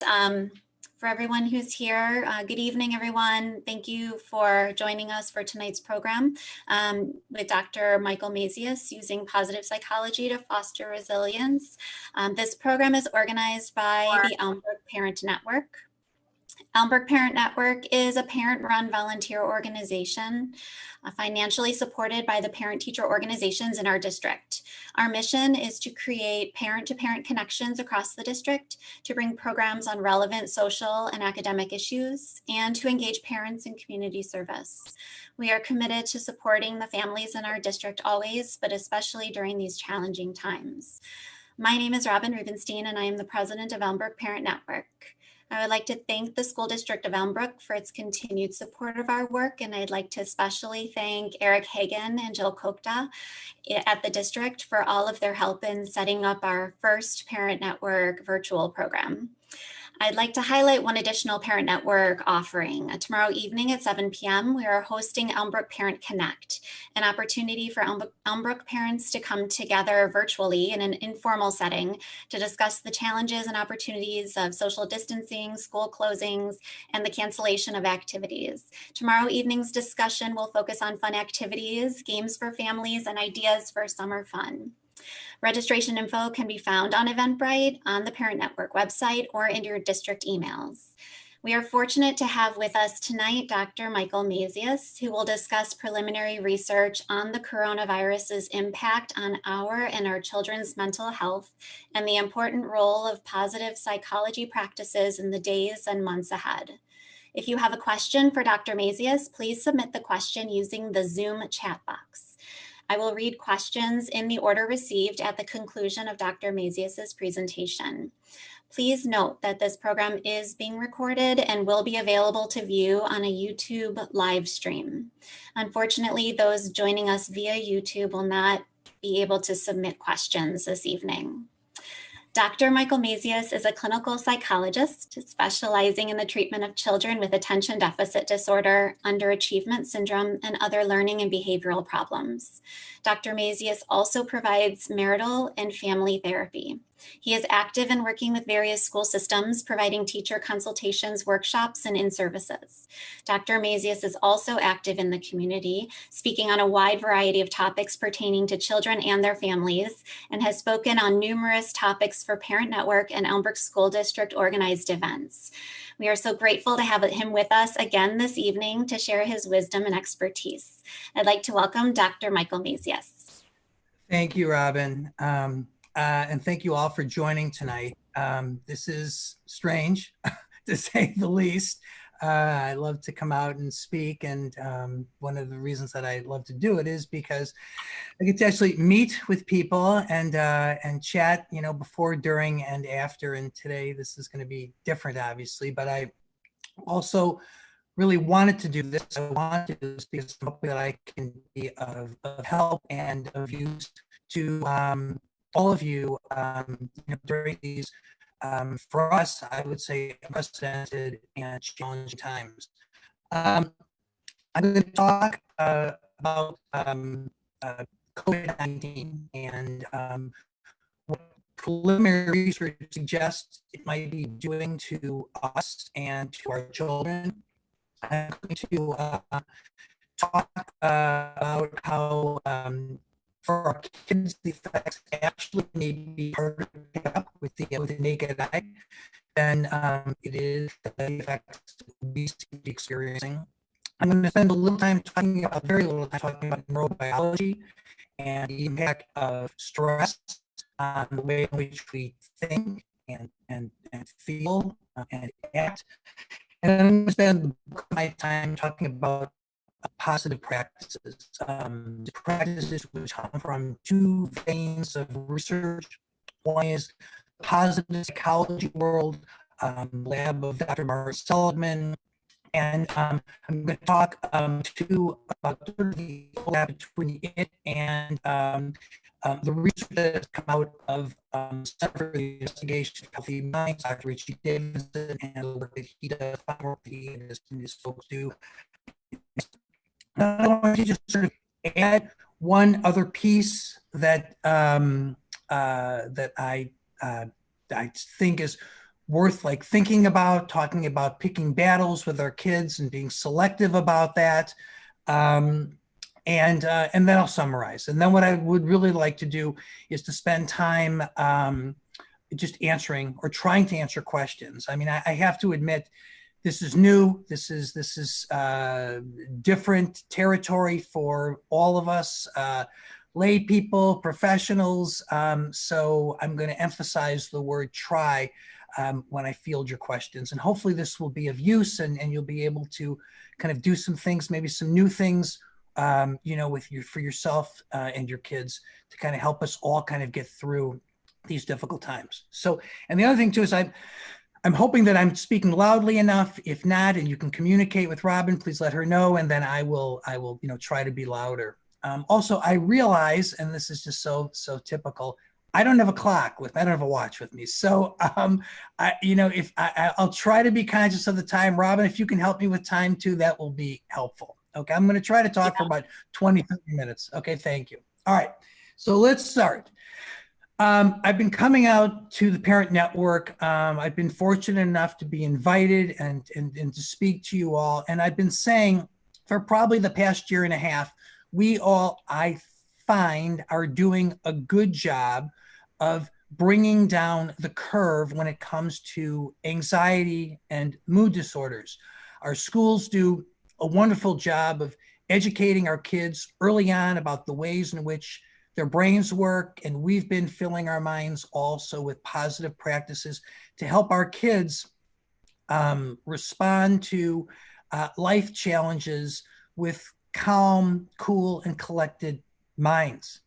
Um, for everyone who's here, good evening, everyone. Thank you for joining us for tonight's program with Dr. Michael Mazius, using positive psychology to foster resilience. This program is organized by the Elmbrook Parent Network. Elmbrook Parent Network is a parent-run volunteer organization financially supported by the parent-teacher organizations in our district. Our mission is to create parent-to-parent connections across the district, to bring programs on relevant social and academic issues, and to engage parents in community service. We are committed to supporting the families in our district always, but especially during these challenging times. My name is Robin Rubenstein, and I am the president of Elmbrook Parent Network. I would like to thank the School District of Elmbrook for its continued support of our work, and I'd like to especially thank Eric Hagan and Jill Kokta at the district for all of their help in setting up our first Parent Network virtual program. I'd like to highlight one additional Parent Network offering. Tomorrow evening at 7 p.m., we are hosting Elmbrook Parent Connect, an opportunity for Elmbrook parents to come together virtually in an informal setting to discuss the challenges and opportunities of social distancing, school closings, and the cancellation of activities. Tomorrow evening's discussion will focus on fun activities, games for families, and ideas for summer fun. Registration info can be found on Eventbrite, on the Parent Network website, or in your district emails. We are fortunate to have with us tonight Dr. Michael Mazius, who will discuss preliminary research on the coronavirus's impact on our and our children's mental health and the important role of positive psychology practices in the days and months ahead. If you have a question for Dr. Mazius, please submit the question using the Zoom chat box. I will read questions in the order received at the conclusion of Dr. Mazius's presentation. Please note that this program is being recorded and will be available to view on a YouTube live stream. Unfortunately, those joining us via YouTube will not be able to submit questions this evening. Dr. Michael Mazius is a clinical psychologist specializing in the treatment of children with attention deficit disorder, underachievement syndrome, and other learning and behavioral problems. Dr. Mazius also provides marital and family therapy. He is active in working with various school systems, providing teacher consultations, workshops, and in-services. Dr. Mazius is also active in the community, speaking on a wide variety of topics pertaining to children and their families, and has spoken on numerous topics for Parent Network and Elmbrook School District organized events. We are so grateful to have him with us again this evening to share his wisdom and expertise. I'd like to welcome Dr. Michael Mazius. Thank you, Robin. And thank you all for joining tonight. This is strange, to say the least. I love to come out and speak, and one of the reasons that I love to do it is because I get to actually meet with people and chat, you know, before, during, and after. And today this is going to be different, obviously, but I also really wanted to do this. I wanted to do this because I hope that I can be of help and of use to all of you, during these, for us, I would say, unprecedented and challenging times. I'm going to talk about COVID-19 and what preliminary research suggests it might be doing to us and to our children. I'm going to talk about how for our kids, the effects actually may be harder to pick up with the naked eye than it is the effects we seem to be experiencing. I'm going to spend a little time talking about, very little time talking about neurobiology and the impact of stress on the way in which we think and feel and act. And I'm going to spend my time talking about positive practices, practices which come from two veins of research. One is the positive psychology world, lab of Dr. Margaret Seligman, and I'm going to talk too about the overlap between it and the research that has come out of Center for the Investigation of Healthy Minds, Dr. Richie Davidson, and the work that he does, work that he and his folks do. I want to just sort of add one other piece that that I think is worth like thinking about, talking about picking battles with our kids and being selective about that. Um, and then I'll summarize. And then what I would really like to do is to spend time just answering or trying to answer questions. I mean, I have to admit, this is new. This is different territory for all of us, lay people, professionals. So I'm going to emphasize the word try when I field your questions, and hopefully this will be of use, and you'll be able to kind of do some things, maybe some new things, with you for yourself and your kids to kind of help us all kind of get through these difficult times. So, and the other thing too is I'm hoping that I'm speaking loudly enough. If not, and you can communicate with Robin, please let her know, and then I will, try to be louder. Also, I realize, and this is just so typical, I don't have a clock with, I don't have a watch with me. So, if I'll try to be conscious of the time. Robin, if you can help me with time too, that will be helpful. Okay, I'm going to try to talk for about 20, 30 minutes. Okay, thank you. All right, so let's start. I've been coming out to the Parent Network. I've been fortunate enough to be invited and to speak to you all. And I've been saying for probably the past year and a half, we all, I find, are doing a good job of bringing down the curve when it comes to anxiety and mood disorders. Our schools do a wonderful job of educating our kids early on about the ways in which their brains work, and we've been filling our minds also with positive practices to help our kids respond to life challenges with calm, cool, and collected minds.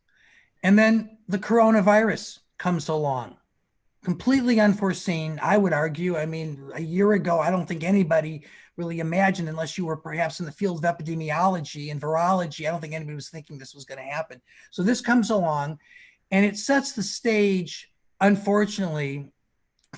And then the coronavirus comes along, completely unforeseen, I would argue. I mean, a year ago, I don't think anybody really imagined, unless you were perhaps in the field of epidemiology and virology, I don't think anybody was thinking this was going to happen. So this comes along and it sets the stage, unfortunately,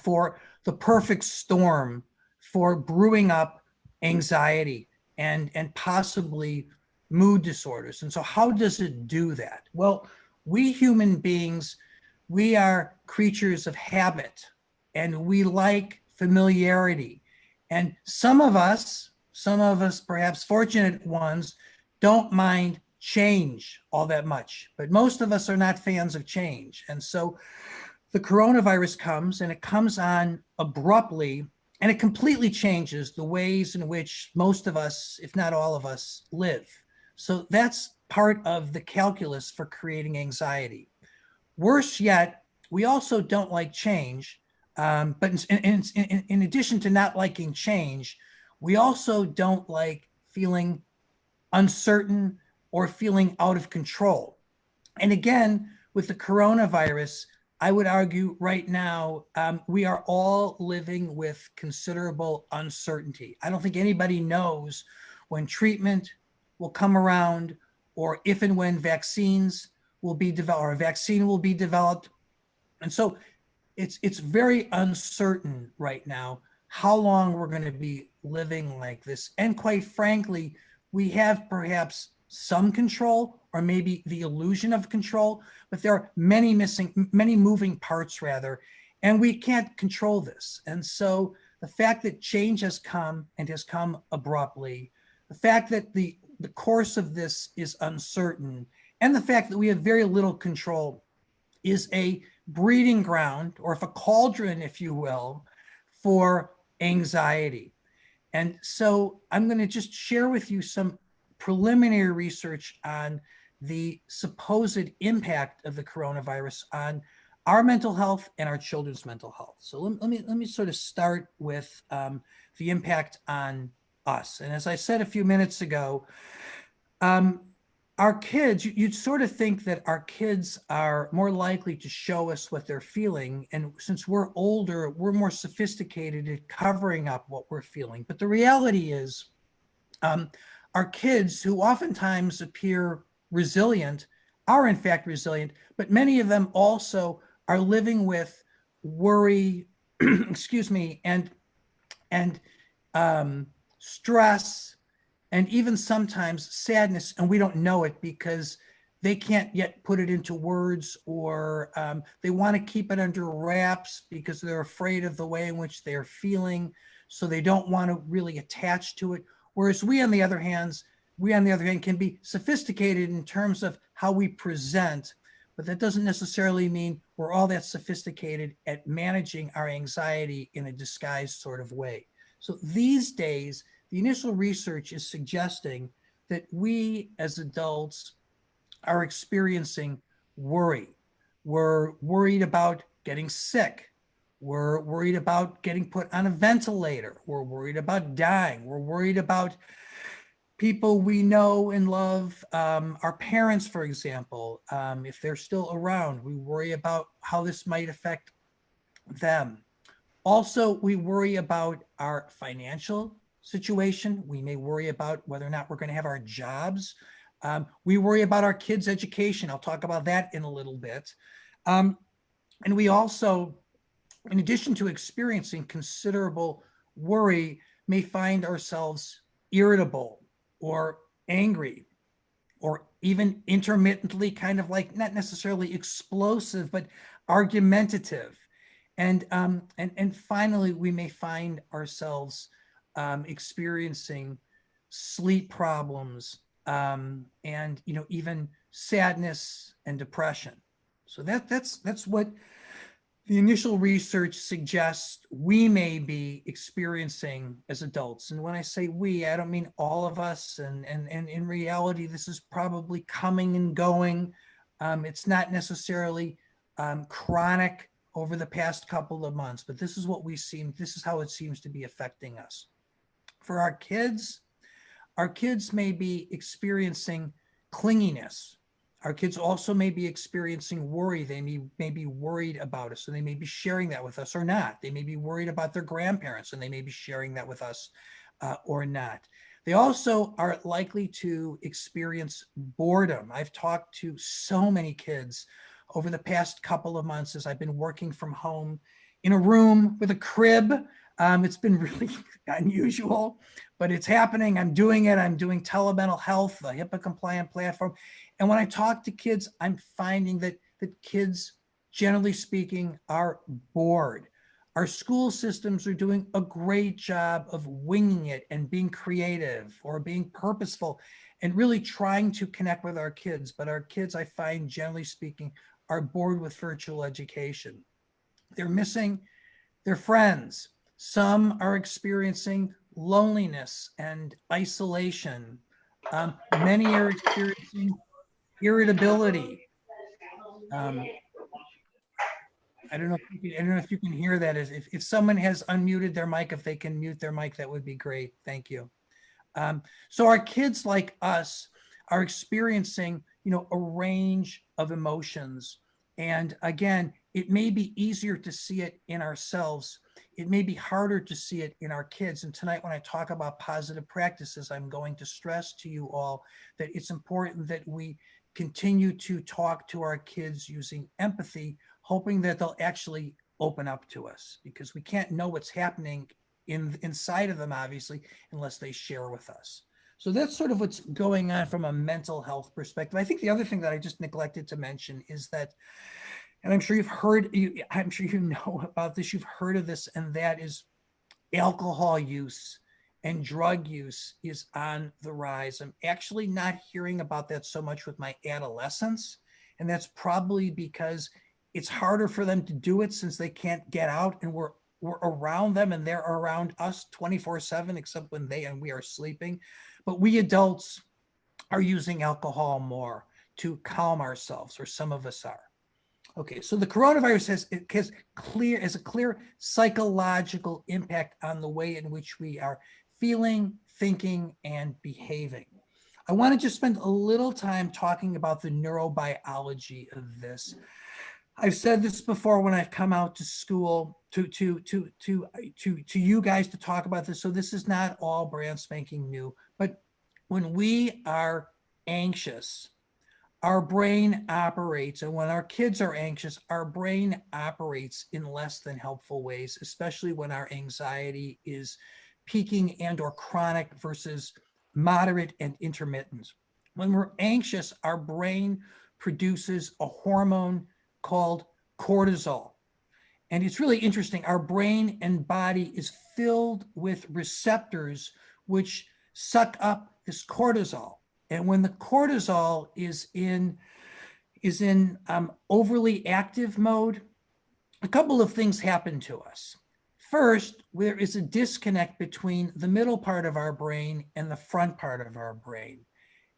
for the perfect storm for brewing up anxiety and possibly mood disorders. And so how does it do that? Well, we human beings, we are creatures of habit, and we like familiarity. And some of us, perhaps fortunate ones, don't mind change all that much. But most of us are not fans of change. And so the coronavirus comes, and it comes on abruptly, and it completely changes the ways in which most of us, if not all of us, live. So that's part of the calculus for creating anxiety. Worse yet, we also don't like change. But in addition to not liking change, we also don't like feeling uncertain or feeling out of control. And again, with the coronavirus, I would argue right now, we are all living with considerable uncertainty. I don't think anybody knows when treatment will come around, or if and when vaccines will be developed, or a vaccine will be developed. And so it's very uncertain right now how long we're going to be living like this. And quite frankly, we have perhaps some control, or maybe the illusion of control, but there are many moving parts rather, and we can't control this. And so the fact that change has come, and has come abruptly, the fact that the course of this is uncertain, and the fact that we have very little control is a breeding ground, or if a cauldron, if you will, for anxiety. And so I'm going to just share with you some preliminary research on the supposed impact of the coronavirus on our mental health and our children's mental health. So let me sort of start with the impact on us. And as I said a few minutes ago, our kids, you'd sort of think that our kids are more likely to show us what they're feeling. And since we're older, we're more sophisticated at covering up what we're feeling. But the reality is, our kids, who oftentimes appear resilient, are in fact resilient, but many of them also are living with worry, excuse me, and stress, and even sometimes sadness, and we don't know it because they can't yet put it into words, or they want to keep it under wraps because they're afraid of the way in which they're feeling. So they don't want to really attach to it. Whereas we, on the other hand, can be sophisticated in terms of how we present, but that doesn't necessarily mean we're all that sophisticated at managing our anxiety in a disguised sort of way. So these days, the initial research is suggesting that we as adults are experiencing worry. We're worried about getting sick. We're worried about getting put on a ventilator. We're worried about dying. We're worried about people we know and love, our parents, for example, if they're still around, we worry about how this might affect them. Also, we worry about our financial situation. We may worry about whether or not we're going to have our jobs. We worry about our kids' education. I'll talk about that in a little bit. And we also, in addition to experiencing considerable worry, may find ourselves irritable or angry, or even intermittently kind of like not necessarily explosive, but argumentative. And finally, we may find ourselves experiencing sleep problems, and even sadness and depression. So that's what the initial research suggests we may be experiencing as adults. And when I say we, I don't mean all of us. And in reality, this is probably coming and going. It's not necessarily chronic over the past couple of months, but this is how it seems to be affecting us. For our kids may be experiencing clinginess. Our kids also may be experiencing worry. They may be worried about us, and they may be sharing that with us or not. They may be worried about their grandparents, and they may be sharing that with us or not. They also are likely to experience boredom. I've talked to so many kids over the past couple of months as I've been working from home in a room with a crib. It's been really unusual, but it's happening. I'm doing it. I'm doing telemental health, a HIPAA compliant platform. And when I talk to kids, I'm finding that kids, generally speaking, are bored. Our school systems are doing a great job of winging it and being creative or being purposeful and really trying to connect with our kids. But our kids, I find, generally speaking, are bored with virtual education. They're missing their friends. Some are experiencing loneliness and isolation. Many are experiencing irritability. I don't know if you can hear that. If someone has unmuted their mic, if they can mute their mic, that would be great. Thank you. So our kids, like us, are experiencing, a range of emotions. And again, it may be easier to see it in ourselves. It may be harder to see it in our kids. And tonight, when I talk about positive practices, I'm going to stress to you all that it's important that we continue to talk to our kids using empathy, hoping that they'll actually open up to us, because we can't know what's happening inside of them, obviously, unless they share with us. So that's sort of what's going on from a mental health perspective. I think the other thing that I just neglected to mention is that, and I'm sure I'm sure you know about this, you've heard of this, and that is alcohol use and drug use is on the rise. I'm actually not hearing about that so much with my adolescents, and that's probably because it's harder for them to do it since they can't get out, and we're around them and they're around us 24/7, except when they and we are sleeping. But we adults are using alcohol more to calm ourselves, or some of us are. Okay, so the coronavirus has a clear psychological impact on the way in which we are feeling, thinking, and behaving. I want to just spend a little time talking about the neurobiology of this. I've said this before when I've come out to school to you guys to talk about this, so this is not all brand spanking new. But when we are anxious, our brain operates, and when our kids are anxious, our brain operates in less than helpful ways, especially when our anxiety is peaking and or chronic versus moderate and intermittent. When we're anxious, our brain produces a hormone called cortisol. And it's really interesting. Our brain and body is filled with receptors which suck up this cortisol. And when the cortisol is in overly active mode, a couple of things happen to us. First, there is a disconnect between the middle part of our brain and the front part of our brain.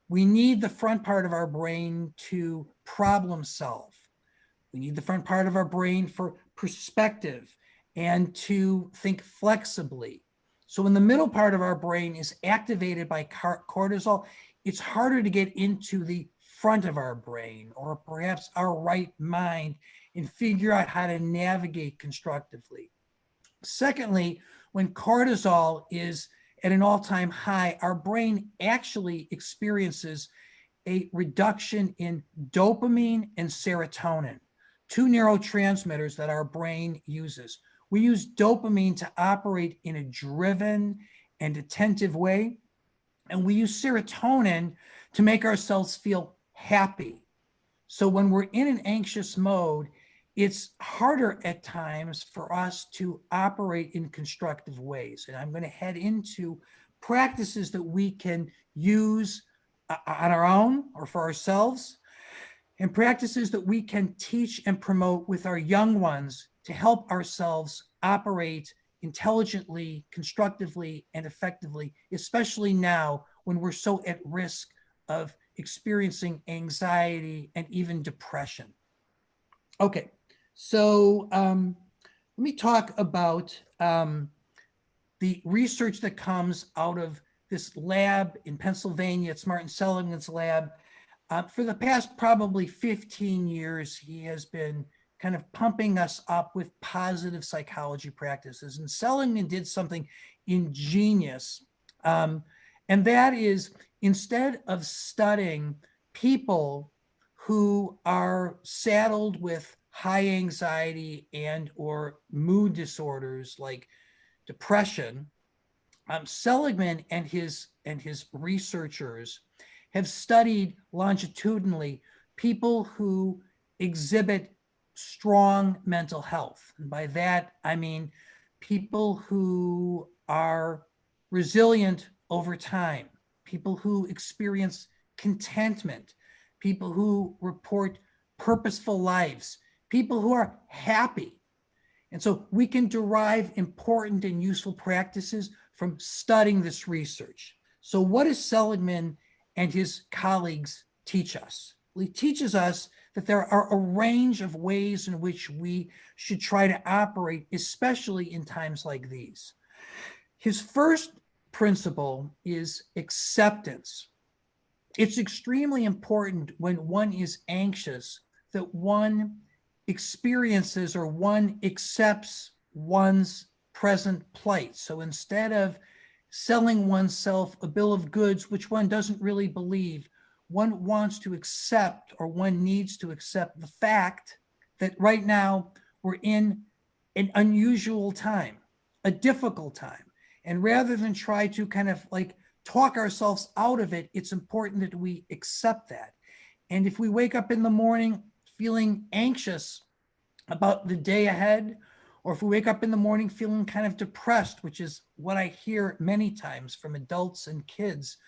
We need the front part of our brain to problem solve. We need the front part of our brain for perspective and to think flexibly. So when the middle part of our brain is activated by cortisol, it's harder to get into the front of our brain or perhaps our right mind and figure out how to navigate constructively. Secondly, when cortisol is at an all-time high, our brain actually experiences a reduction in dopamine and serotonin, two neurotransmitters that our brain uses. We use dopamine to operate in a driven and attentive way, and we use serotonin to make ourselves feel happy. So when we're in an anxious mode, it's harder at times for us to operate in constructive ways. And I'm going to head into practices that we can use on our own or for ourselves, and practices that we can teach and promote with our young ones to help ourselves operate intelligently, constructively, and effectively, especially now when we're so at risk of experiencing anxiety and even depression. Okay, so let me talk about the research that comes out of this lab in Pennsylvania. It's Martin Seligman's lab. For the past probably 15 years, he has been kind of pumping us up with positive psychology practices. And Seligman did something ingenious, and that is, instead of studying people who are saddled with high anxiety and or mood disorders like depression, Seligman and his researchers have studied longitudinally people who exhibit strong mental health. And by that, I mean people who are resilient over time, people who experience contentment, people who report purposeful lives, people who are happy. And so we can derive important and useful practices from studying this research. So what does Seligman and his colleagues teach us? Well, he teaches us that there are a range of ways in which we should try to operate, especially in times like these. His first principle is acceptance. It's extremely important when one is anxious that one experiences or one accepts one's present plight. So instead of selling oneself a bill of goods, which one doesn't really believe, one wants to accept, or one needs to accept, the fact that right now we're in an unusual time, a difficult time. And rather than try to kind of like talk ourselves out of it, it's important that we accept that. And if we wake up in the morning feeling anxious about the day ahead, or if we wake up in the morning feeling kind of depressed, which is what I hear many times from adults and kids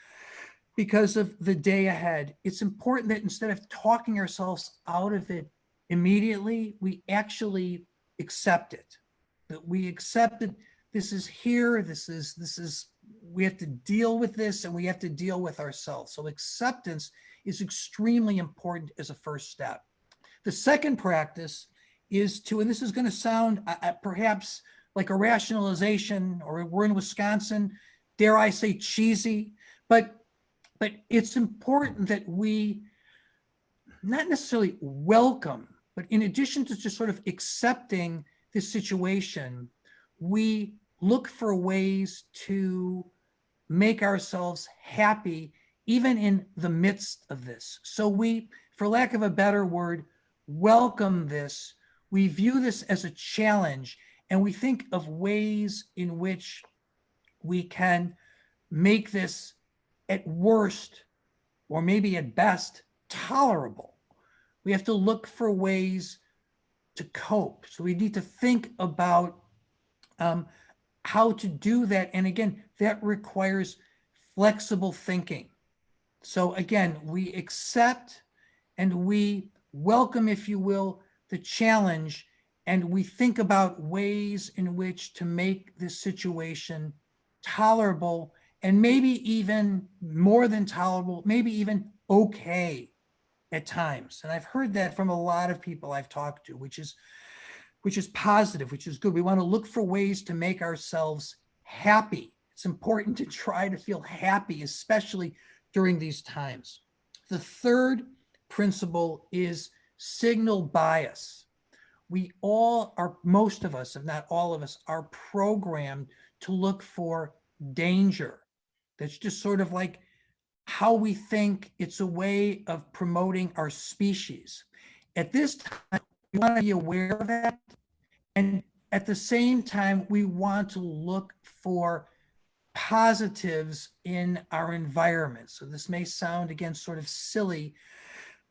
because of the day ahead, it's important that instead of talking ourselves out of it immediately, we actually accept it. That we accept that this is here, this is, we have to deal with this, and we have to deal with ourselves. So acceptance is extremely important as a first step. The second practice is to, and this is going to sound perhaps like a rationalization, or we're in Wisconsin, dare I say cheesy, but it's important that we not necessarily welcome, but in addition to just sort of accepting this situation, we look for ways to make ourselves happy even in the midst of this. So we, for lack of a better word, welcome this. We view this as a challenge, and we think of ways in which we can make this, at worst, or maybe at best, tolerable. We have to look for ways to cope. So we need to think about how to do that. And again, that requires flexible thinking. So again, we accept and we welcome, if you will, the challenge, and we think about ways in which to make this situation tolerable, and maybe even more than tolerable, maybe even okay at times. And I've heard that from a lot of people I've talked to, which is positive, which is good. We want to look for ways to make ourselves happy. It's important to try to feel happy, especially during these times. The third principle is signal bias. We all are, most of us, if not all of us, are programmed to look for danger. That's just sort of like how we think. It's a way of promoting our species. At this time, we want to be aware of that. And at the same time, we want to look for positives in our environment. So this may sound, again, sort of silly,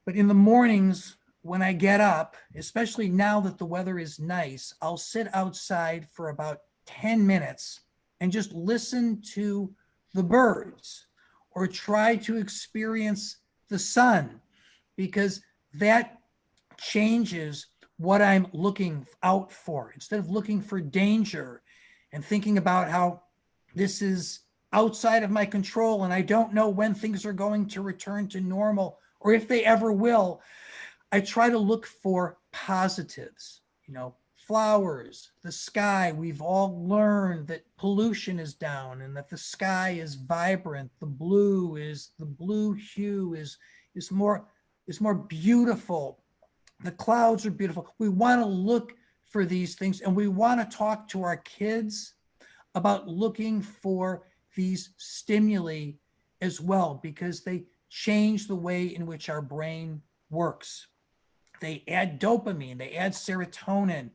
but in the mornings when I get up, especially now that the weather is nice, I'll sit outside for about 10 minutes and just listen to the birds or try to experience the sun, because that changes what I'm looking out for. Instead of looking for danger and thinking about how this is outside of my control and I don't know when things are going to return to normal or if they ever will, I try to look for positives. Flowers, the sky. We've all learned that pollution is down and that the sky is vibrant. The blue hue is more beautiful. The clouds are beautiful. We want to look for these things, and we want to talk to our kids about looking for these stimuli as well, because they change the way in which our brain works. They add dopamine, they add serotonin,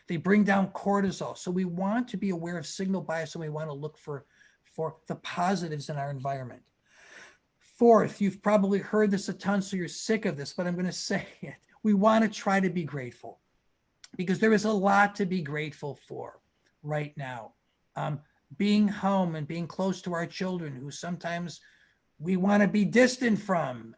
they bring down cortisol. So we want to be aware of signal bias, and we want to look for the positives in our environment. Fourth, you've probably heard this a ton, so you're sick of this, but I'm going to say it. We want to try to be grateful, because there is a lot to be grateful for right now. Being home and being close to our children, who sometimes we want to be distant from,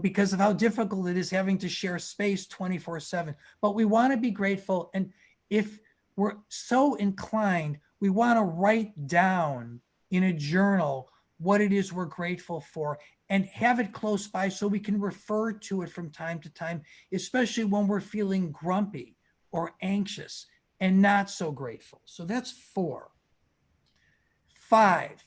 because of how difficult it is having to share space 24/7. But we want to be grateful. And if we're so inclined, we want to write down in a journal what it is we're grateful for and have it close by so we can refer to it from time to time, especially when we're feeling grumpy or anxious and not so grateful. So that's 4. 5,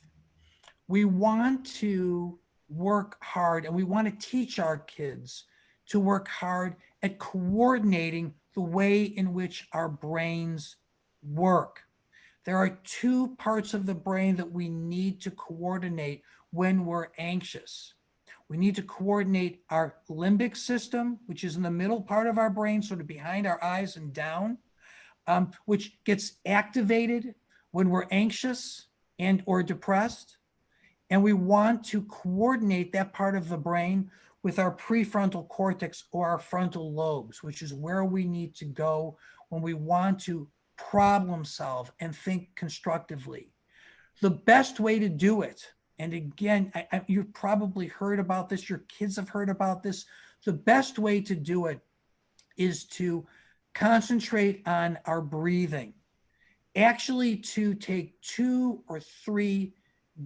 we want to work hard, and we want to teach our kids to work hard at coordinating the way in which our brains work. There are 2 parts of the brain that we need to coordinate when we're anxious. We need to coordinate our limbic system, which is in the middle part of our brain, sort of behind our eyes and down, which gets activated when we're anxious and or depressed. And we want to coordinate that part of the brain with our prefrontal cortex or our frontal lobes, which is where we need to go when we want to problem solve and think constructively. The best way to do it, and again, you've probably heard about this, your kids have heard about this, the best way to do it is to concentrate on our breathing. Actually, to take 2 or 3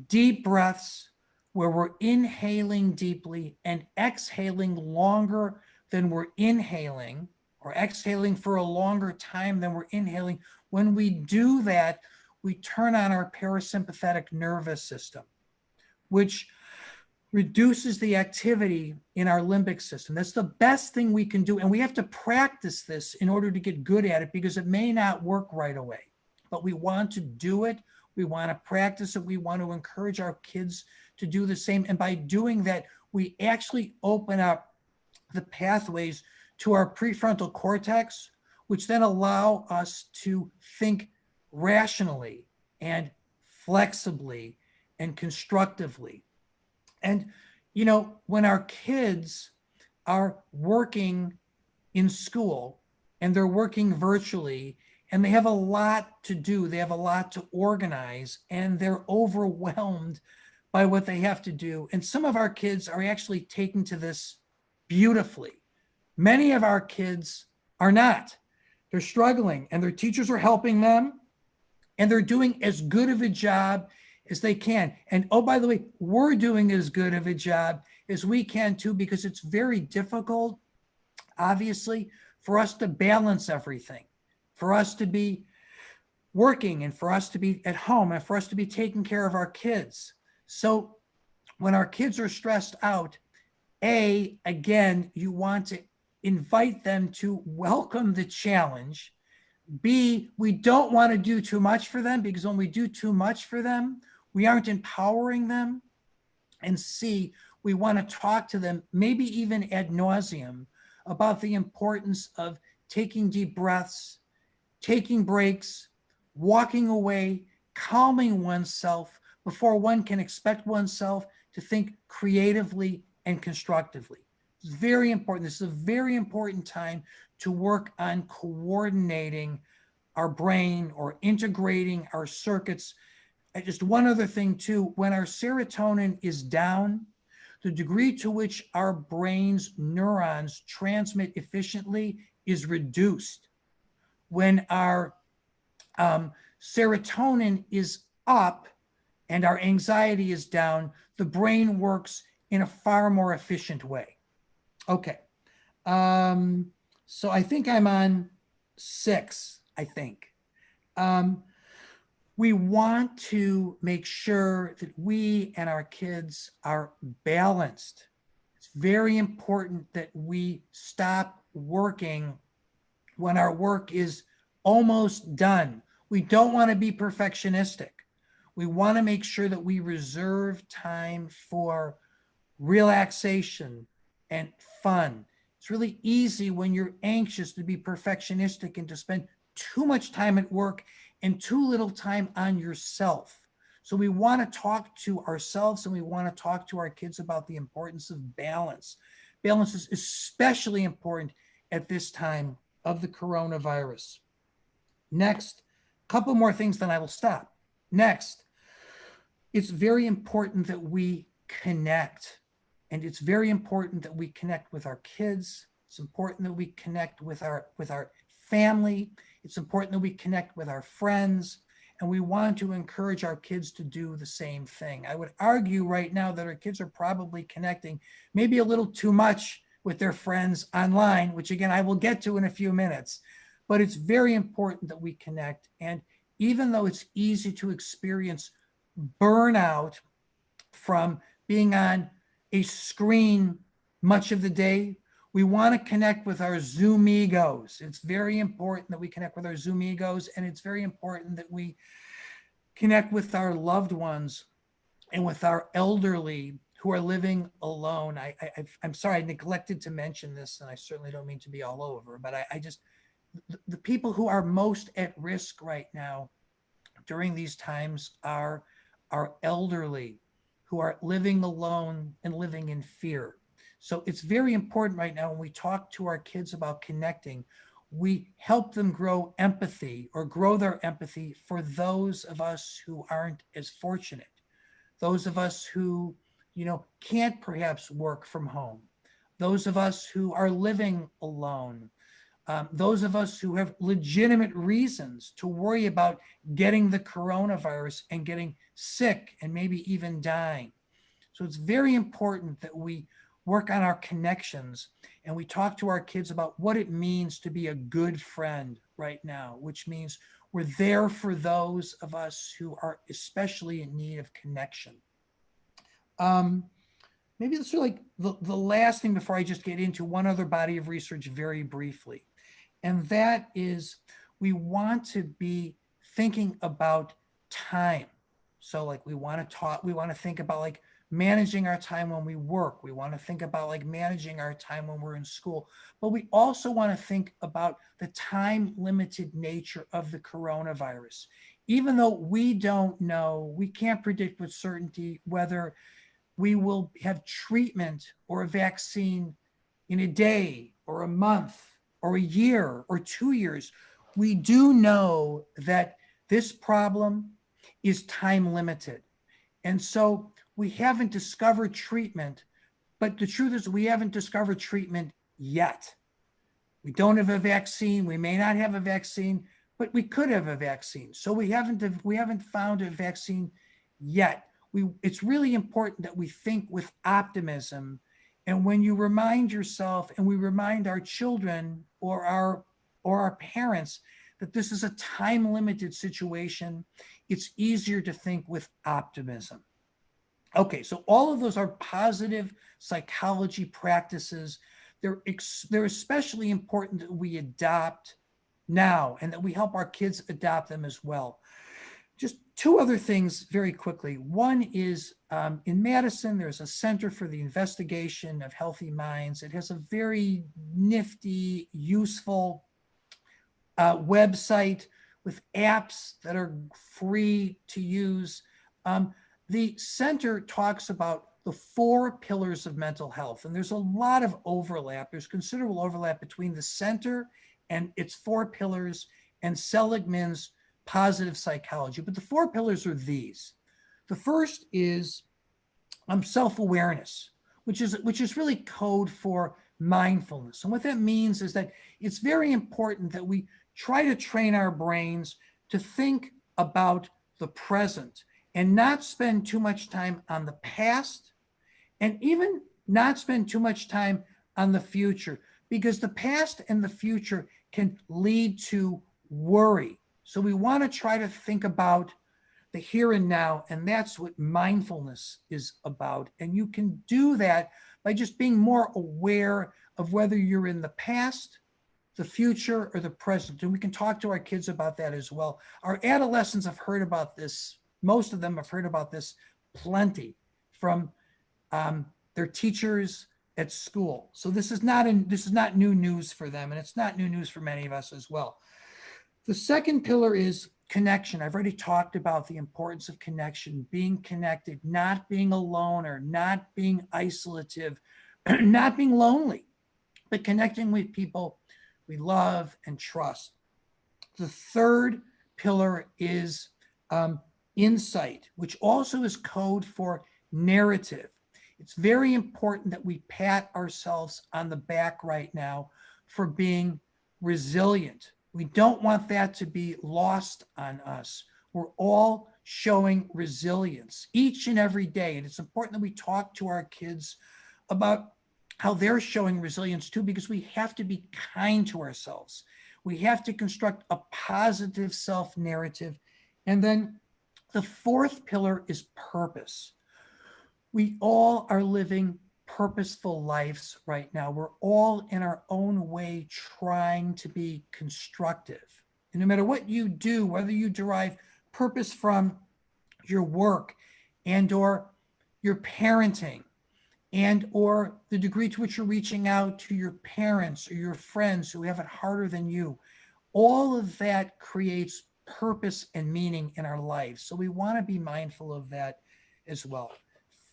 deep breaths where we're inhaling deeply and exhaling longer than we're inhaling, or exhaling for a longer time than we're inhaling. When we do that, we turn on our parasympathetic nervous system, which reduces the activity in our limbic system. That's the best thing we can do. And we have to practice this in order to get good at it, because it may not work right away, but we want to do it. We want to practice it. We want to encourage our kids to do the same. And by doing that, we actually open up the pathways to our prefrontal cortex, which then allow us to think rationally and flexibly and constructively. And, when our kids are working in school and they're working virtually and they have a lot to do, they have a lot to organize, and they're overwhelmed by what they have to do. And some of our kids are actually taking to this beautifully. Many of our kids are not. They're struggling, and their teachers are helping them, and they're doing as good of a job as they can. And oh, by the way, we're doing as good of a job as we can too, because it's very difficult, obviously, for us to balance everything, for us to be working and for us to be at home and for us to be taking care of our kids. So when our kids are stressed out, again, you want to invite them to welcome the challenge. B, we don't want to do too much for them, because when we do too much for them, we aren't empowering them. And C, we want to talk to them, maybe even ad nauseum, about the importance of taking deep breaths, taking breaks, walking away, calming oneself before one can expect oneself to think creatively and constructively. It's very important. This is a very important time to work on coordinating our brain or integrating our circuits. And just one other thing too, when our serotonin is down, the degree to which our brain's neurons transmit efficiently is reduced. When our serotonin is up and our anxiety is down, the brain works in a far more efficient way. Okay. So I think I'm on 6, I think. We want to make sure that we and our kids are balanced. It's very important that we stop working when our work is almost done. We don't want to be perfectionistic. We want to make sure that we reserve time for relaxation and fun. It's really easy when you're anxious to be perfectionistic and to spend too much time at work and too little time on yourself. So we want to talk to ourselves and we want to talk to our kids about the importance of balance. Balance is especially important at this time of the coronavirus. Next, a couple more things, then I will stop. Next, it's very important that we connect. And it's very important that we connect with our kids. It's important that we connect with our family. It's important that we connect with our friends. And we want to encourage our kids to do the same thing. I would argue right now that our kids are probably connecting maybe a little too much with their friends online, which again, I will get to in a few minutes. But it's very important that we connect. And even though it's easy to experience burnout from being on a screen much of the day, we want to connect with our Zoom egos. It's very important that we connect with our Zoom egos, and it's very important that we connect with our loved ones and with our elderly who are living alone. I'm sorry, I neglected to mention this, and I certainly don't mean to be all over, but I just, the people who are most at risk right now during these times are elderly, who are living alone and living in fear. So it's very important right now when we talk to our kids about connecting, we help them grow empathy or grow their empathy for those of us who aren't as fortunate, those of us who, can't perhaps work from home, those of us who are living alone, those of us who have legitimate reasons to worry about getting the coronavirus and getting sick and maybe even dying. So it's very important that we work on our connections and we talk to our kids about what it means to be a good friend right now, which means we're there for those of us who are especially in need of connection. Maybe this is like the last thing before I just get into one other body of research very briefly. And that is, we want to be thinking about time. So like we want to think about like managing our time when we work. We want to think about like managing our time when we're in school. But we also want to think about the time limited nature of the coronavirus. Even though we don't know, we can't predict with certainty whether we will have treatment or a vaccine in a day or a month or a year or 2 years. We do know that this problem is time limited. And so we haven't discovered treatment, but the truth is we haven't discovered treatment yet. We don't have a vaccine. We may not have a vaccine, but we could have a vaccine. So we haven't found a vaccine yet. It's really important that we think with optimism. And when you remind yourself, and we remind our children or our parents that this is a time limited situation, it's easier to think with optimism. Okay, so all of those are positive psychology practices. They're especially important that we adopt now and that we help our kids adopt them as well. Just two other things very quickly. One is in Madison, there's a Center for the Investigation of Healthy Minds. It has a very nifty, useful website with apps that are free to use. The center talks about the 4 pillars of mental health, and there's a lot of overlap. There's considerable overlap between the center and its 4 pillars and Seligman's positive psychology. But the 4 pillars are these. The first is self-awareness, which is really code for mindfulness. And what that means is that it's very important that we try to train our brains to think about the present and not spend too much time on the past, and even not spend too much time on the future, because the past and the future can lead to worry. So we want to try to think about the here and now, and that's what mindfulness is about. And you can do that by just being more aware of whether you're in the past, the future, or the present. And we can talk to our kids about that as well. Our adolescents have heard about this. Most of them have heard about this plenty from their teachers at school. So this is not new news for them, and it's not new news for many of us as well. The second pillar is connection. I've already talked about the importance of connection, being connected, not being alone or not being isolative, not being lonely, but connecting with people we love and trust. The third pillar is insight, which also is code for narrative. It's very important that we pat ourselves on the back right now for being resilient. We don't want that to be lost on us. We're all showing resilience each and every day. And it's important that we talk to our kids about how they're showing resilience too, because we have to be kind to ourselves. We have to construct a positive self-narrative. And then the fourth pillar is purpose. We all are living purposeful lives right now. We're all in our own way trying to be constructive. And no matter what you do, whether you derive purpose from your work and or your parenting and or the degree to which you're reaching out to your parents or your friends who have it harder than you, all of that creates purpose and meaning in our lives. So we want to be mindful of that as well.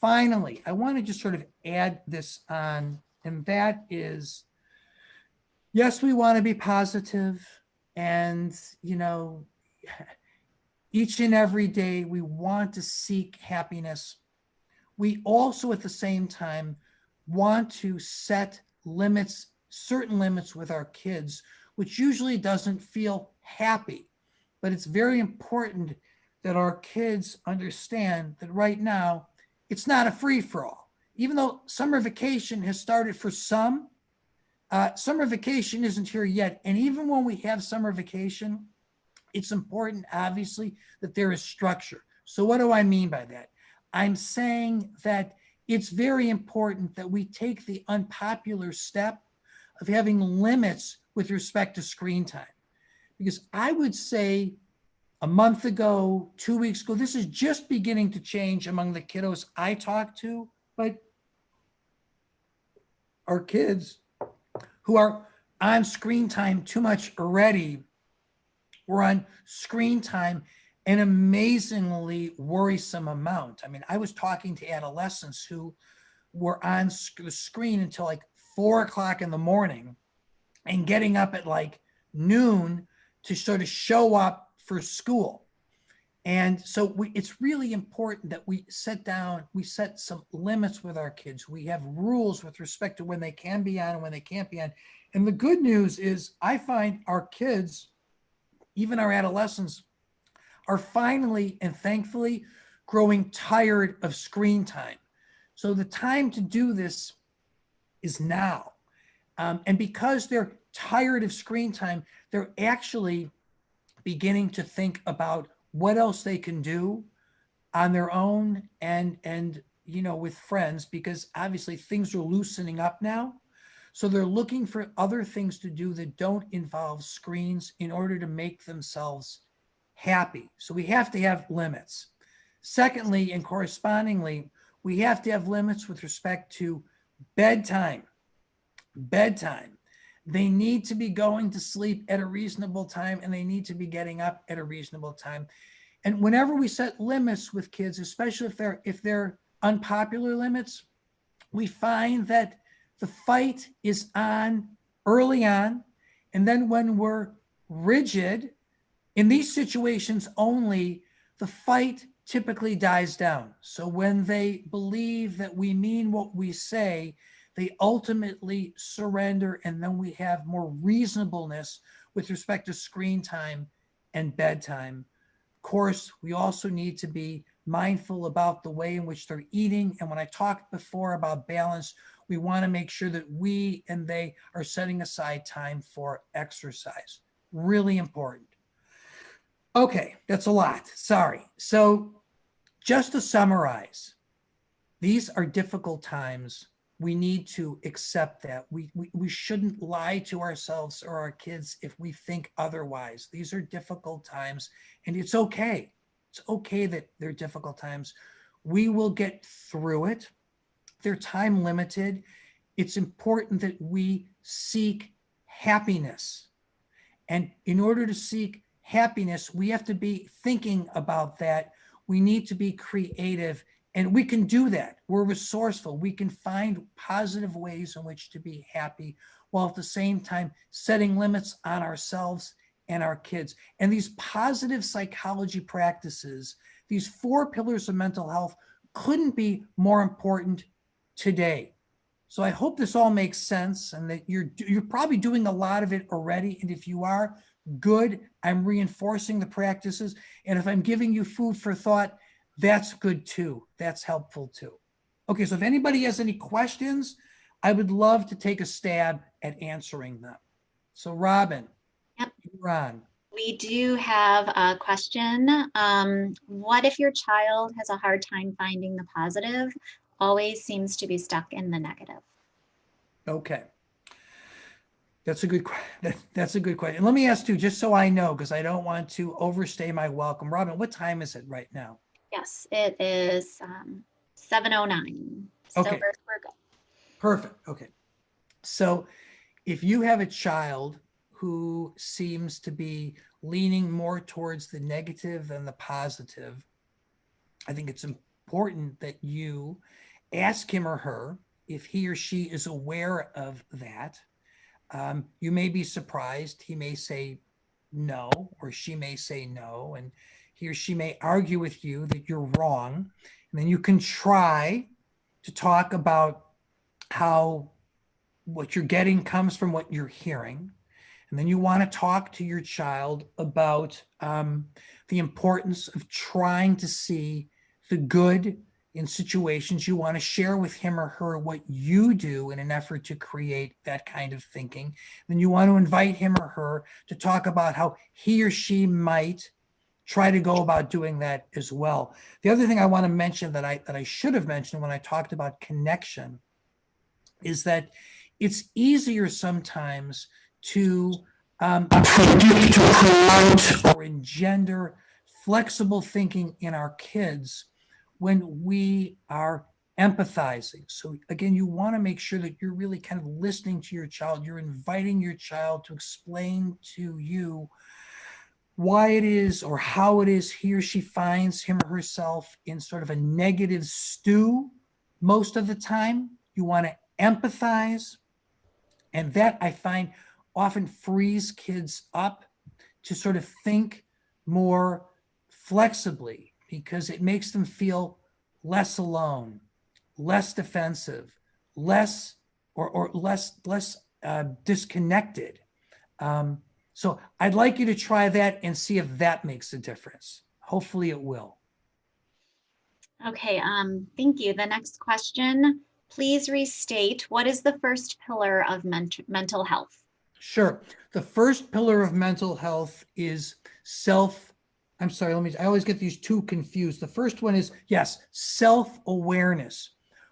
Finally, I want to just sort of add this on, and that is, yes, we want to be positive, and, each and every day we want to seek happiness. We also, at the same time, want to set limits, certain limits with our kids, which usually doesn't feel happy. But it's very important that our kids understand that right now, it's not a free-for-all. Even though summer vacation has started for some, summer vacation isn't here yet. And even when we have summer vacation, it's important, obviously, that there is structure. So what do I mean by that? I'm saying that it's very important that we take the unpopular step of having limits with respect to screen time. Because I would say a month ago, 2 weeks ago, this is just beginning to change among the kiddos I talk to, but our kids who are on screen time too much already, were on screen time an amazingly worrisome amount. I mean, I was talking to adolescents who were on the screen until like 4 o'clock in the morning and getting up at like noon to sort of show up for school. And so it's really important that we set some limits with our kids. We have rules with respect to when they can be on and when they can't be on. And the good news is I find our kids, even our adolescents, are finally and thankfully growing tired of screen time. So the time to do this is now. And because they're tired of screen time, they're actually beginning to think about what else they can do on their own and with friends, because obviously things are loosening up now. So they're looking for other things to do that don't involve screens in order to make themselves happy. So we have to have limits. Secondly, and correspondingly, we have to have limits with respect to bedtime. They need to be going to sleep at a reasonable time, and they need to be getting up at a reasonable time. And whenever we set limits with kids, especially if they're unpopular limits, we find that the fight is on early on. And then when we're rigid, in these situations only, the fight typically dies down. So when they believe that we mean what we say, they ultimately surrender, and then we have more reasonableness with respect to screen time and bedtime. Of course, we also need to be mindful about the way in which they're eating. And when I talked before about balance, we want to make sure that we and they are setting aside time for exercise. Really important. Okay, that's a lot. Sorry. So just to summarize, these are difficult times. We need to accept that. We shouldn't lie to ourselves or our kids if we think otherwise. These are difficult times, and it's okay. It's okay that they're difficult times. We will get through it. They're time limited. It's important that we seek happiness. And in order to seek happiness, we have to be thinking about that. We need to be creative, and we can do that. We're resourceful. We can find positive ways in which to be happy, while at the same time setting limits on ourselves and our kids. And these positive psychology practices, these 4 pillars of mental health, couldn't be more important today. So I hope this all makes sense, and that you're probably doing a lot of it already. And if you are, good. I'm reinforcing the practices. And if I'm giving you food for thought, that's good too. That's helpful too. Okay, so if anybody has any questions, I would love to take a stab at answering them. So Robin, Yep. you're on. We do have a question. What if your child has a hard time finding the positive, always seems to be stuck in the negative? Okay. That's a good question. Let me ask you, just so I know, because I don't want to overstay my welcome. Robin, what time is it right now? Yes, it is 7:09. So Okay. we're good. Perfect. Okay. So if you have a child who seems to be leaning more towards the negative than the positive, I think it's important that you ask him or her if he or she is aware of that. You may be surprised. He may say no, or she may say no, and he or she may argue with you that you're wrong. And then you can try to talk about how what you're getting comes from what you're hearing. And then you want to talk to your child about the importance of trying to see the good in situations. You want to share with him or her what you do in an effort to create that kind of thinking. Then you want to invite him or her to talk about how he or she might try to go about doing that as well. The other thing I want to mention that I should have mentioned when I talked about connection is that it's easier sometimes to promote or engender flexible thinking in our kids when we are empathizing. So again, you want to make sure that you're really kind of listening to your child. You're inviting your child to explain to you why it is or how it is he or she finds him or herself in sort of a negative stew most of the time. You want to empathize. And that I find often frees kids up to sort of think more flexibly because it makes them feel less alone, less defensive, less or less disconnected. So I'd like you to try that and see if that makes a difference. Hopefully it will. Okay, thank you. The next question, please restate what is the first pillar of mental health? Sure. The first pillar of mental health is I'm sorry, I always get these two confused. The first one is, yes, self-awareness,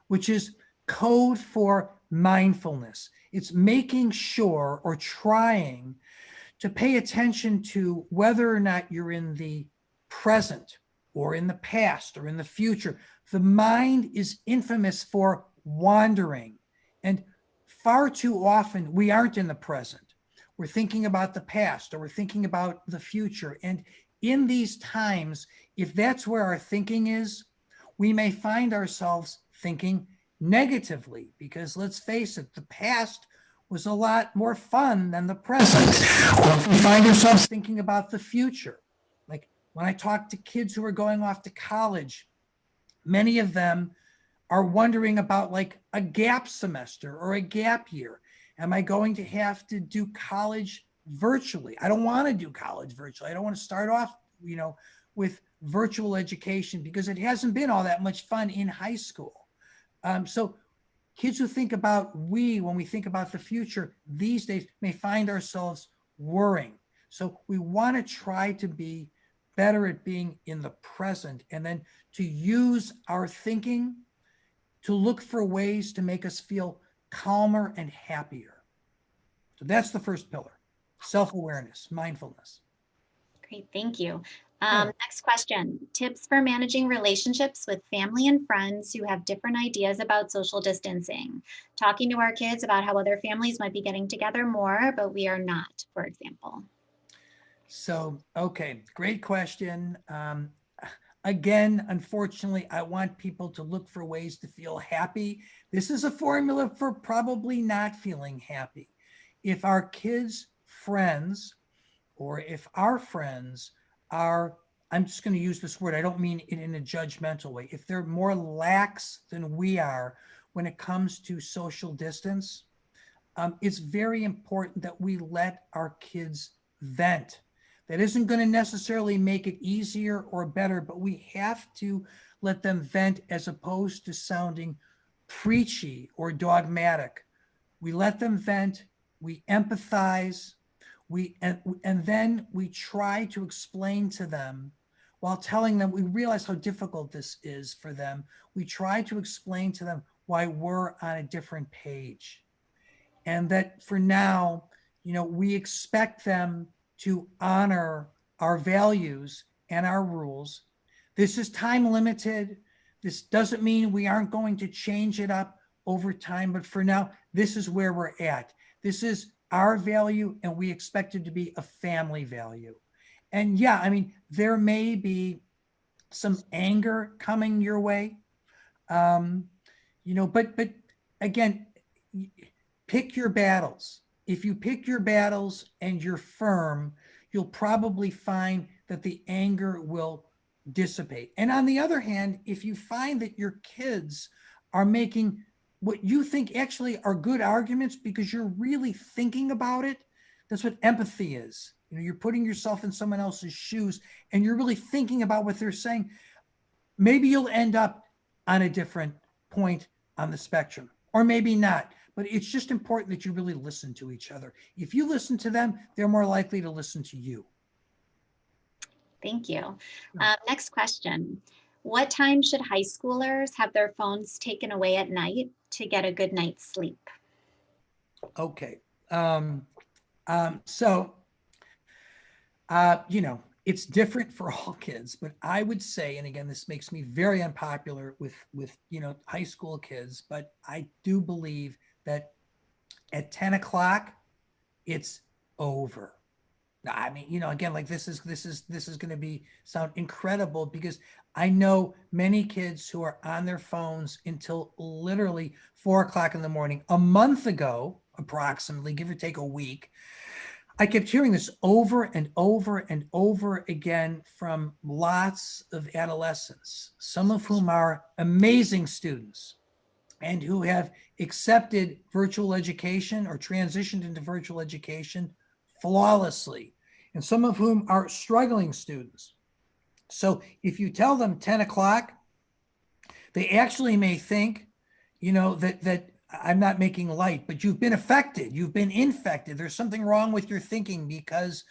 which is code for mindfulness. It's making sure or trying to pay attention to whether or not you're in the present or in the past or in the future. The mind is infamous for wandering. And far too often, we aren't in the present. We're thinking about the past or we're thinking about the future. And in these times, if that's where our thinking is, we may find ourselves thinking negatively because let's face it, the past was a lot more fun than the present. Or if we find ourselves thinking about the future, like when I talk to kids who are going off to college, many of them are wondering about like a gap semester or a gap year. Am I going to have to do college virtually? I don't want to do college virtually. I don't want to start off, with virtual education because it hasn't been all that much fun in high school. So kids who think about when we think about the future these days may find ourselves worrying. So we want to try to be better at being in the present and then to use our thinking to look for ways to make us feel calmer and happier. So that's the first pillar, self-awareness, mindfulness. Great, thank you. Sure. Next question, tips for managing relationships with family and friends who have different ideas about social distancing. Talking to our kids about how other families might be getting together more, but we are not, for example. So, okay, great question. Again, unfortunately, I want people to look for ways to feel happy. This is a formula for probably not feeling happy. If our kids' friends, or if our friends are, I'm just going to use this word, I don't mean it in a judgmental way, if they're more lax than we are when it comes to social distance, it's very important that we let our kids vent. That isn't going to necessarily make it easier or better, but we have to let them vent as opposed to sounding preachy or dogmatic. We let them vent, we empathize, and then we try to explain to them while telling them we realize how difficult this is for them. We try to explain to them why we're on a different page and that for now, we expect them to honor our values and our rules. This is time limited. This doesn't mean we aren't going to change it up over time, but for now, this is where we're at. This is our value, and we expect it to be a family value. And yeah, I mean, there may be some anger coming your way, but again, pick your battles. If you pick your battles and you're firm, you'll probably find that the anger will dissipate. And on the other hand, if you find that your kids are making what you think actually are good arguments because you're really thinking about it, that's what empathy is. You're putting yourself in someone else's shoes and you're really thinking about what they're saying. Maybe you'll end up on a different point on the spectrum, or maybe not. But it's just important that you really listen to each other. If you listen to them, they're more likely to listen to you. Thank you. Sure. Next question. What time should high schoolers have their phones taken away at night to get a good night's sleep? Okay. So, it's different for all kids, but I would say, and again, this makes me very unpopular with high school kids, but I do believe that at 10 o'clock, it's over. I mean, again, like this is going to be sound incredible because I know many kids who are on their phones until literally 4 o'clock in the morning. A month ago, approximately, give or take a week, I kept hearing this over and over and over again from lots of adolescents, some of whom are amazing students and who have accepted virtual education or transitioned into virtual education flawlessly, and some of whom are struggling students. So if you tell them 10 o'clock, they actually may think, that I'm not making light, but you've been affected, you've been infected. There's something wrong with your thinking because,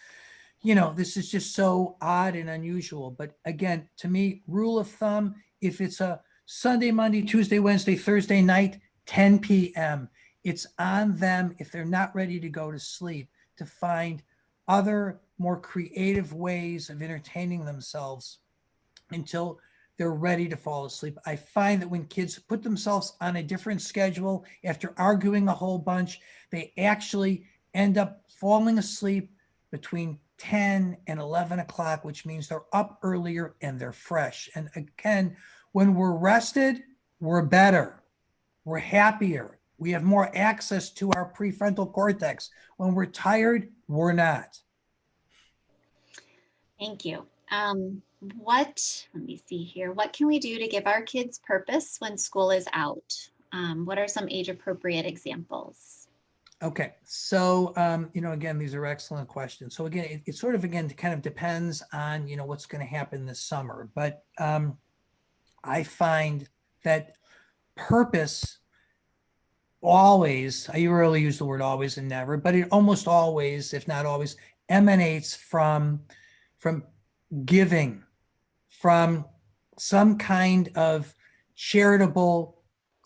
this is just so odd and unusual. But again, to me, rule of thumb, if it's a Sunday, Monday, Tuesday, Wednesday, Thursday night, 10 p.m., it's on them if they're not ready to go to sleep to find other more creative ways of entertaining themselves until they're ready to fall asleep. I find that when kids put themselves on a different schedule after arguing a whole bunch, they actually end up falling asleep between 10 and 11 o'clock, which means they're up earlier and they're fresh. And again, when we're rested, we're better, we're happier, we have more access to our prefrontal cortex. When we're tired, we're not. Thank you. Let me see here. What can we do to give our kids purpose when school is out? What are some age appropriate examples? Okay, so again, these are excellent questions. So again, it sort of again kind of depends on what's going to happen this summer, but I find that purpose always, I rarely use the word always and never, but it almost always, if not always, emanates from giving, from some kind of charitable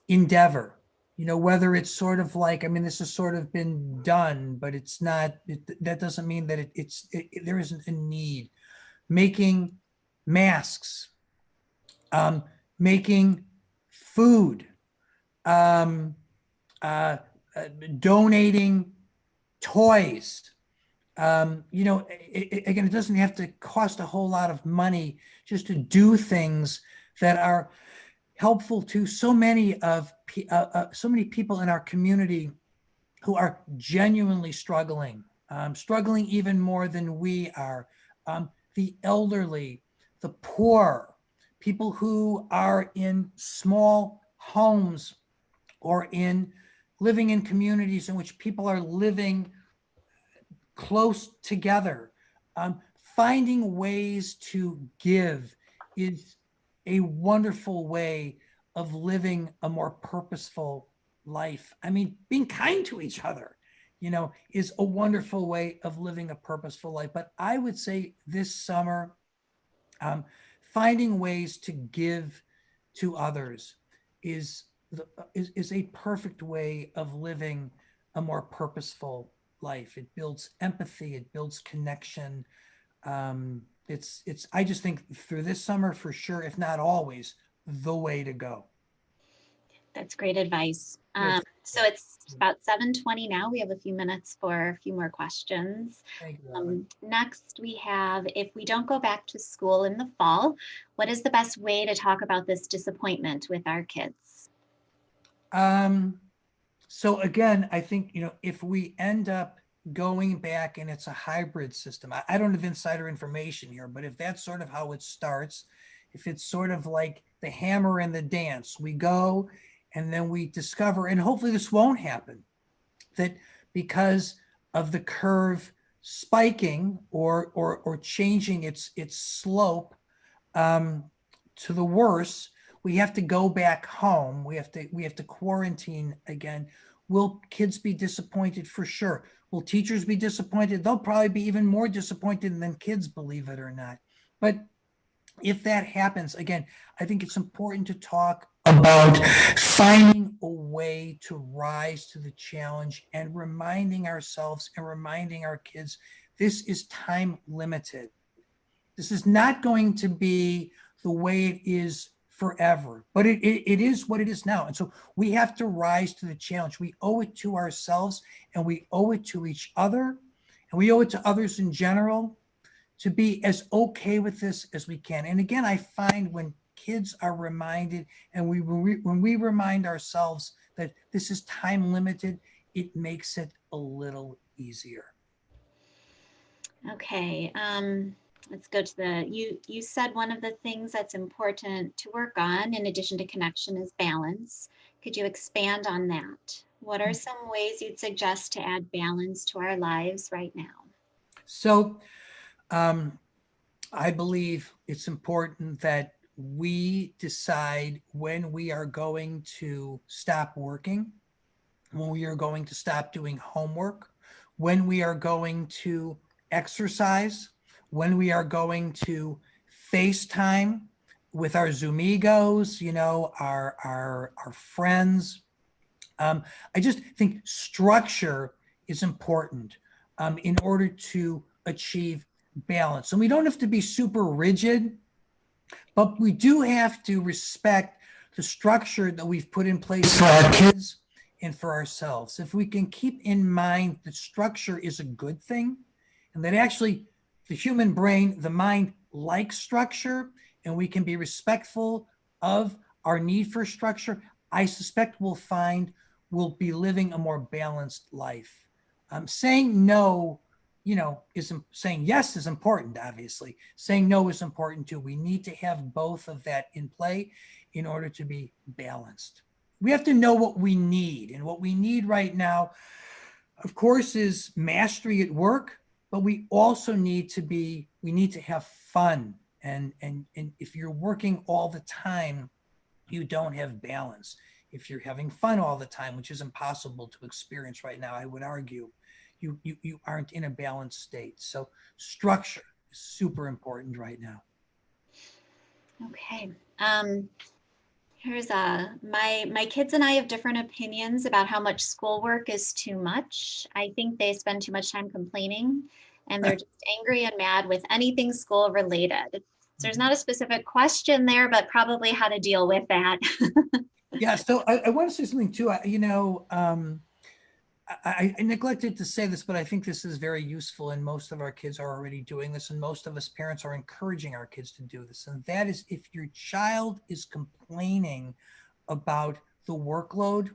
endeavor. Whether it's sort of like, I mean, this has sort of been done, but it's not, that doesn't mean that there isn't a need. Making masks, making food, um, uh, donating toys. Again, it doesn't have to cost a whole lot of money just to do things that are helpful to so many people in our community who are genuinely struggling even more than we are. The elderly, the poor, people who are in small homes or living in communities in which people are living close together. Finding ways to give is a wonderful way of living a more purposeful life. I mean, being kind to each other, is a wonderful way of living a purposeful life. But I would say this summer, finding ways to give to others is a perfect way of living a more purposeful life. It builds empathy, it builds connection. It's I just think through this summer for sure, if not always, the way to go. That's great advice. Yes. So it's about 7:20 now. We have a few minutes for a few more questions. Thank you, Ellen. Next, we have, if we don't go back to school in the fall, what is the best way to talk about this disappointment with our kids? So again, I think, if we end up going back and it's a hybrid system, I don't have insider information here, but if that's sort of how it starts, if it's sort of like the hammer and the dance, we go and then we discover, and hopefully this won't happen, that because of the curve spiking or changing its slope to the worse, we have to go back home. We have to quarantine again. Will kids be disappointed? For sure. Will teachers be disappointed? They'll probably be even more disappointed than kids, believe it or not. But if that happens, again, I think it's important to talk about finding a way to rise to the challenge and reminding ourselves and reminding our kids this is time limited. This is not going to be the way it is forever, but it is what it is now. And so we have to rise to the challenge. We owe it to ourselves and we owe it to each other and we owe it to others in general to be as okay with this as we can. And again, I find when kids are reminded, and when we remind ourselves that this is time limited, it makes it a little easier. Okay, let's go to you said one of the things that's important to work on in addition to connection is balance. Could you expand on that? What are some ways you'd suggest to add balance to our lives right now? So I believe it's important that we decide when we are going to stop working, when we are going to stop doing homework, when we are going to exercise, when we are going to FaceTime with our Zoomigos, our friends. I just think structure is important in order to achieve balance. And we don't have to be super rigid, but we do have to respect the structure that we've put in place for our kids and for ourselves. If we can keep in mind that structure is a good thing, and that actually the human brain, the mind likes structure, and we can be respectful of our need for structure, I suspect we'll be living a more balanced life. Saying no, saying yes is important, obviously. Saying no is important too. We need to have both of that in play in order to be balanced. We have to know what we need. And what we need right now, of course, is mastery at work, but we also need to have fun. And if you're working all the time, you don't have balance. If you're having fun all the time, which is impossible to experience right now, I would argue, you aren't in a balanced state. So structure is super important right now. Okay. Here's my kids and I have different opinions about how much schoolwork is too much. I think they spend too much time complaining, and they're just angry and mad with anything school related. So there's not a specific question there, but probably how to deal with that. Yeah, so I want to say something too. I neglected to say this, but I think this is very useful, and most of our kids are already doing this, and most of us parents are encouraging our kids to do this. And that is, if your child is complaining about the workload,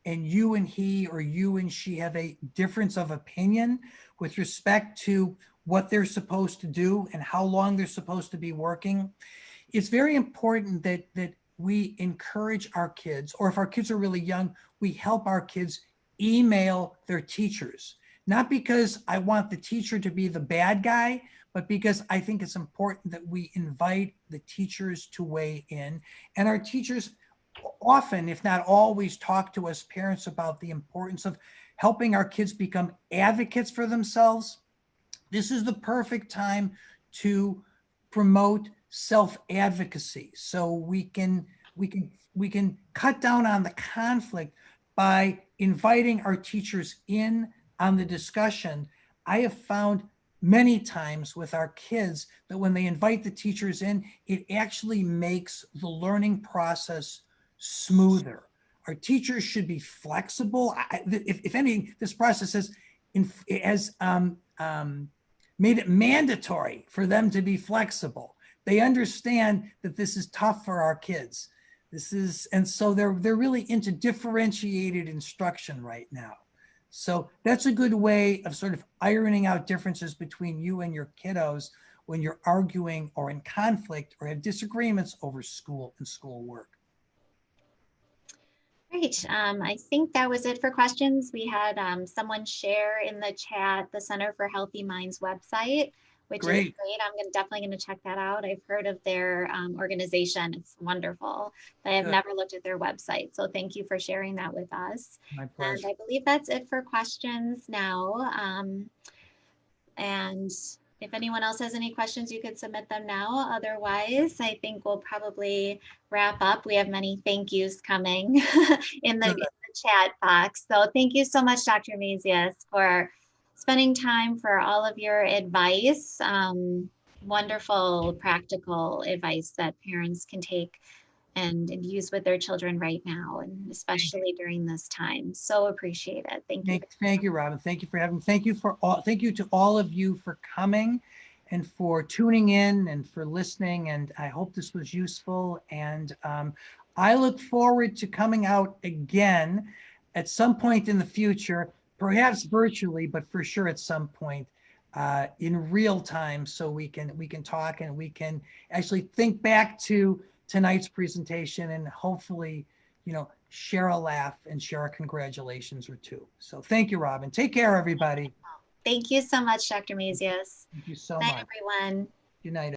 and you and he or you and she have a difference of opinion with respect to what they're supposed to do and how long they're supposed to be working, it's very important that we encourage our kids, or if our kids are really young, we help our kids email their teachers. Not because I want the teacher to be the bad guy, but because I think it's important that we invite the teachers to weigh in. And our teachers often, if not always, talk to us parents about the importance of helping our kids become advocates for themselves. This is the perfect time to promote self-advocacy, so we can cut down on the conflict by inviting our teachers in on the discussion. I have found many times with our kids that when they invite the teachers in, it actually makes the learning process smoother. Our teachers should be flexible. If anything, this process has made it mandatory for them to be flexible. They understand that this is tough for our kids. And so they're really into differentiated instruction right now. So that's a good way of sort of ironing out differences between you and your kiddos when you're arguing or in conflict or have disagreements over school and schoolwork. Great. I think that was it for questions. We had someone share in the chat the Center for Healthy Minds website, which is great. I'm definitely going to check that out. I've heard of their organization. It's wonderful. I have never looked at their website. So thank you for sharing that with us. My pleasure. And I believe that's it for questions now. And if anyone else has any questions, you could submit them now. Otherwise, I think we'll probably wrap up. We have many thank yous coming in the chat box. So thank you so much, Dr. Mazius, for spending time, for all of your advice. Wonderful, practical advice that parents can take and use with their children right now, and especially during this time. So appreciate it. Thank you. Thank you, Robin. Thank you for having, thank you to all of you for coming and for tuning in and for listening. And I hope this was useful. And I look forward to coming out again at some point in the future, perhaps virtually, but for sure at some point in real time, so we can talk and we can actually think back to tonight's presentation and hopefully, share a laugh and share a congratulations or two. So thank you, Robin. Take care, everybody. Thank you so much, Dr. Mazius. Thank you so Night, much. everyone. Good night.